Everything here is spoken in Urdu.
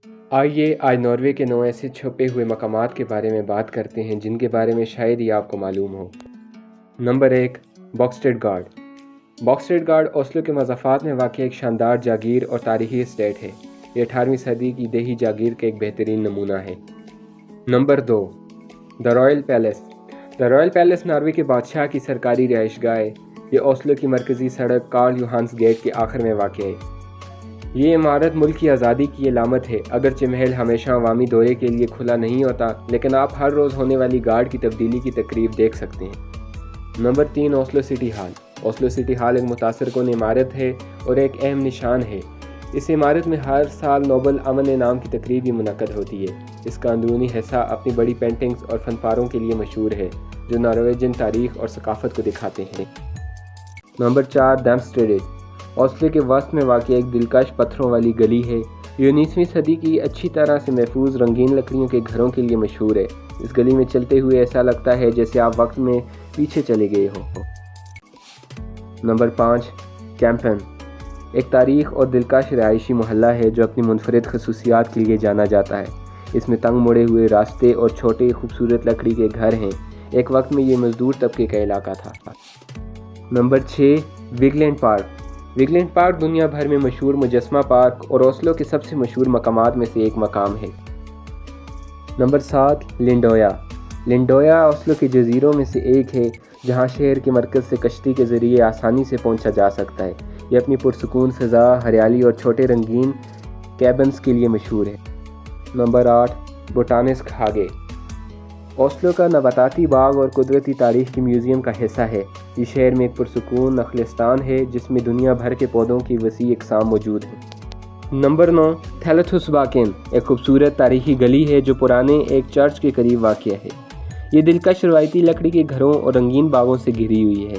آئیے آج ناروے کے 9 ایسے چھپے ہوئے مقامات کے بارے میں بات کرتے ہیں جن کے بارے میں شاید ہی آپ کو معلوم ہو۔ نمبر 1، باکسٹیڈ گارڈ۔ باکسٹیڈ گارڈ اوسلو کے مضافات میں واقع ایک شاندار جاگیر اور تاریخی اسٹیٹ ہے۔ یہ 18ویں صدی کی دیہی جاگیر کا ایک بہترین نمونہ ہے۔ نمبر 2، دی رائل پیلس۔ دی رائل پیلس ناروے کے بادشاہ کی سرکاری رہائش گاہ ہے۔ یہ اوسلو کی مرکزی سڑک کارل یوہانس گیٹ کے آخر میں واقع ہے۔ یہ عمارت ملک کی آزادی کی علامت ہے۔ اگرچہ محل ہمیشہ عوامی دورے کے لیے کھلا نہیں ہوتا، لیکن آپ ہر روز ہونے والی گارڈ کی تبدیلی کی تقریب دیکھ سکتے ہیں۔ Number 3، Oslo city hall. Oslo city hall ایک متاثر کن عمارت ہے اور ایک اہم نشان ہے۔ اس عمارت میں ہر سال نوبل امن انعام کی تقریب بھی منعقد ہوتی ہے۔ اس کا اندرونی حصہ اپنی بڑی پینٹنگز اور فن پاروں کے لیے مشہور ہے، جو نارویجن تاریخ اور ثقافت کو دکھاتے ہیں۔ نمبر 4، دمسٹریڈ۔ اوسلو کے وسط میں واقع ایک دلکش پتھروں والی گلی ہے۔ یہ 19ویں صدی کی اچھی طرح سے محفوظ رنگین لکڑیوں کے گھروں کے لیے مشہور ہے۔ اس گلی میں چلتے ہوئے ایسا لگتا ہے جیسے آپ وقت میں پیچھے چلے گئے ہو۔ Number 5، campaign. ایک تاریخ اور دلکش رہائشی محلہ ہے جو اپنی منفرد خصوصیات کے لیے جانا جاتا ہے۔ اس میں تنگ مڑے ہوئے راستے اور چھوٹے خوبصورت لکڑی کے گھر ہیں۔ ایک وقت میں یہ مزدور طبقے کا علاقہ تھا۔ Number 6، Vigeland park. Vigeland park دنیا بھر میں مشہور مجسمہ پارک اور اوسلو کے سب سے مشہور مقامات میں سے ایک مقام ہے۔ نمبر 7، لنڈویا۔ لنڈویا اوسلو کے جزیروں میں سے ایک ہے جہاں شہر کے مرکز سے کشتی کے ذریعے آسانی سے پہنچا جا سکتا ہے۔ یہ اپنی پرسکون فضا، ہریالی اور چھوٹے رنگین کیبنز کے لیے مشہور ہے۔ نمبر 8، بوٹانسک ہاگے۔ اوسلو کا نباتاتی باغ اور قدرتی تاریخ کی میوزیم کا حصہ ہے۔ یہ شہر میں ایک پرسکون نخلستان ہے جس میں دنیا بھر کے پودوں کی وسیع اقسام موجود ہیں۔ نمبر 9، تھیلتھوس باکن۔ ایک خوبصورت تاریخی گلی ہے جو پرانے ایک چرچ کے قریب واقع ہے۔ یہ دلکش روایتی لکڑی کے گھروں اور رنگین باغوں سے گھری ہوئی ہے۔